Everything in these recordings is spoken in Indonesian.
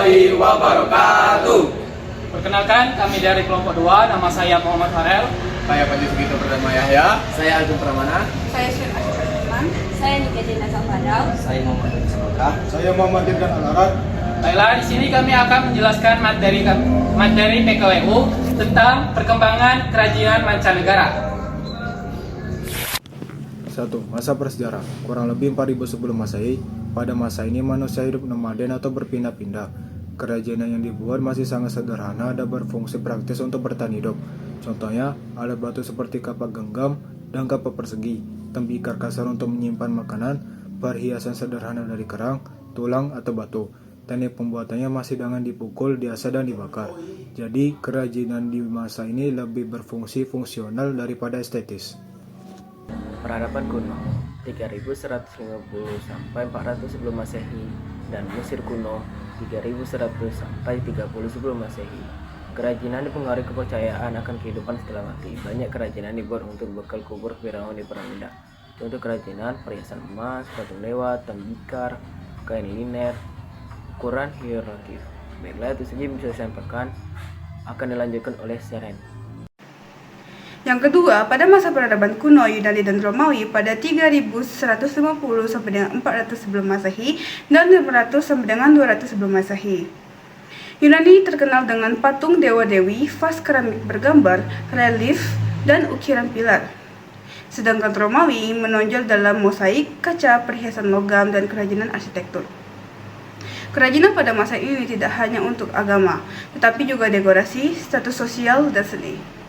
warahmatullahi wabarakatuh. Perkenalkan, kami dari kelompok 2, nama saya Muhammad Farel. Saya Panji Sugito Perdana Yahya. Saya Agung Pramana. Saya Syed Ashraf Rahman. Saya Nika Jena Salvadal. Saya Muhammad Rizka. Saya Muhammad Irdan Alarat. Baiklah, di sini kami akan menjelaskan materi PKWU tentang perkembangan kerajinan mancanegara. 1. Masa prasejarah. Kurang lebih 4000 sebelum Masehi. Pada masa ini manusia hidup nomaden atau berpindah-pindah. Kerajinan yang dibuat masih sangat sederhana dan berfungsi praktis untuk bertahan hidup. Contohnya, alat batu seperti kapak genggam dan kapak persegi, tembikar kasar untuk menyimpan makanan, perhiasan sederhana dari kerang, tulang, atau batu. Teknik pembuatannya masih dengan dipukul, diasah, dan dibakar. Jadi, kerajinan di masa ini lebih berfungsi fungsional daripada estetis. Peradaban kuno 3150 sampai 400 sebelum Masehi dan Mesir kuno 3100 sampai 30 sebelum Masehi. Kerajinan dipengaruhi kepercayaan akan kehidupan setelah mati. Banyak kerajinan dibuat untuk bekal kubur Firaun di piramida. Contoh kerajinan perhiasan emas, patung dewa, tembikar, kain liner, ukuran hierarkis. Baiklah, itu saja bisa saya sampaikan. Akan dilanjutkan oleh Seren. Yang kedua, pada masa peradaban kuno Yunani dan Romawi pada 3150 sampai dengan 400 sebelum Masehi dan 500 sampai dengan 200 sebelum Masehi. Yunani terkenal dengan patung dewa-dewi, vas keramik bergambar, relief, dan ukiran pilar. Sedangkan Romawi menonjol dalam mosaik, kaca, perhiasan logam, dan kerajinan arsitektur. Kerajinan pada masa ini tidak hanya untuk agama, tetapi juga dekorasi, status sosial, dan seni.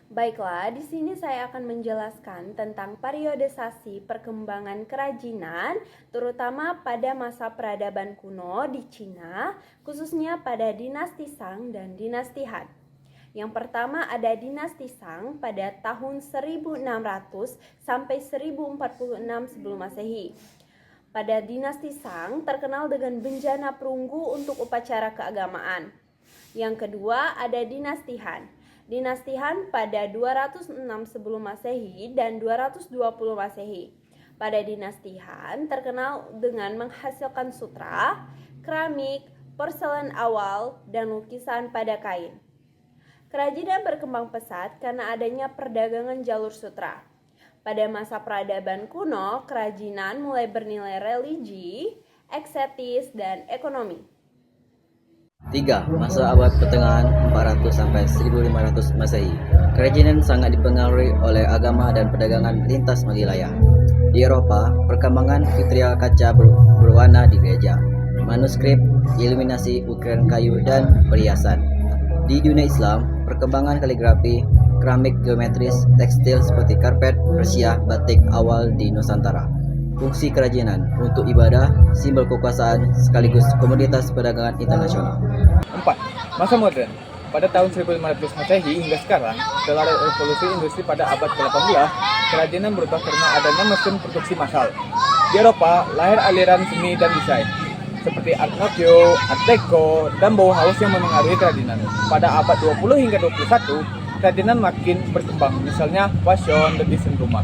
Baiklah, di sini saya akan menjelaskan tentang periodisasi perkembangan kerajinan, terutama pada masa peradaban kuno di Cina, khususnya pada dinasti Shang dan dinasti Han. Yang pertama ada dinasti Shang pada tahun 1600 sampai 1046 sebelum Masehi. Pada dinasti Shang terkenal dengan bejana perunggu untuk upacara keagamaan. Yang kedua ada dinasti Han. Dinasti Han pada 206 sebelum Masehi dan 220 Masehi. Pada dinasti Han terkenal dengan menghasilkan sutra, keramik, porselen awal, dan lukisan pada kain. Kerajinan berkembang pesat karena adanya perdagangan jalur sutra. Pada masa peradaban kuno, kerajinan mulai bernilai religi, estetis, dan ekonomi. 3. Masa abad pertengahan 400 sampai 1500 Masehi. Kerajinan sangat dipengaruhi oleh agama dan perdagangan lintas wilayah. Di Eropa, perkembangan fitrial kaca berwarna di gereja, manuskrip, iluminasi, ukiran kayu, dan perhiasan. Di dunia Islam, perkembangan kaligrafi, keramik geometris, tekstil seperti karpet, Persia, batik awal di Nusantara. Fungsi kerajinan untuk ibadah, simbol kekuasaan, sekaligus komoditas perdagangan internasional. 4. Masa modern. Pada tahun 1500 Masehi hingga sekarang, setelah revolusi industri pada abad ke-18, kerajinan berubah karena adanya mesin produksi massal. Di Eropa, lahir aliran seni dan desain, seperti Art Nouveau, Art Deco, dan Bauhaus yang memengaruhi kerajinan. Pada abad 20 hingga 21, kerajinan makin berkembang, misalnya fashion dan desain rumah.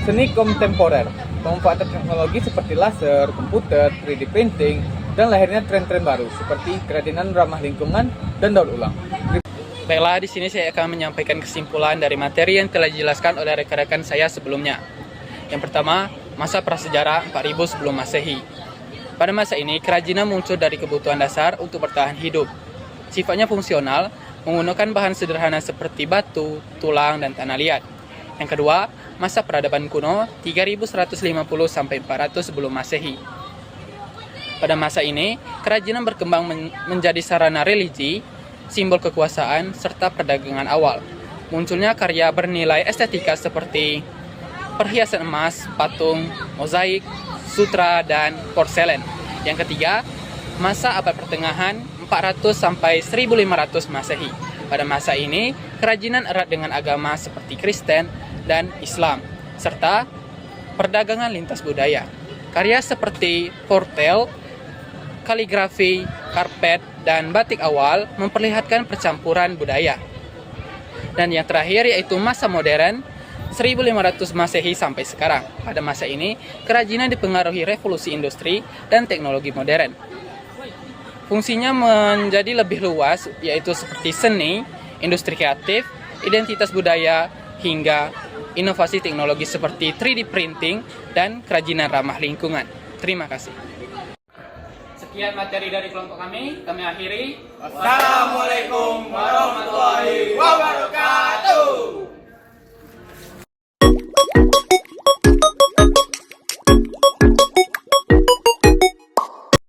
Seni kontemporer, pemanfaatan teknologi seperti laser, komputer, 3D printing, dan lahirnya tren-tren baru seperti kerajinan ramah lingkungan dan daur ulang. Baiklah, di sini saya akan menyampaikan kesimpulan dari materi yang telah dijelaskan oleh rekan-rekan saya sebelumnya. Yang pertama, masa prasejarah 4000 sebelum Masehi. Pada masa ini, kerajinan muncul dari kebutuhan dasar untuk bertahan hidup. Sifatnya fungsional, menggunakan bahan sederhana seperti batu, tulang, dan tanah liat. Yang kedua, masa peradaban kuno 3150 sampai 400 sebelum Masehi. Pada masa ini, kerajinan berkembang menjadi sarana religi, simbol kekuasaan, serta perdagangan awal. Munculnya karya bernilai estetika seperti perhiasan emas, patung, mozaik, sutra, dan porselen. Yang ketiga, masa abad pertengahan 400 sampai 1500 Masehi. Pada masa ini, kerajinan erat dengan agama seperti Kristen dan Islam, serta perdagangan lintas budaya. Karya seperti portel, kaligrafi, karpet, dan batik awal memperlihatkan percampuran budaya. Dan yang terakhir yaitu masa modern 1500 Masehi sampai sekarang. Pada masa ini, kerajinan dipengaruhi revolusi industri dan teknologi modern. Fungsinya menjadi lebih luas, yaitu seperti seni, industri kreatif, identitas budaya, hingga inovasi teknologi seperti 3D printing dan kerajinan ramah lingkungan. Terima kasih. Sekian materi dari kelompok kami akhiri. Assalamualaikum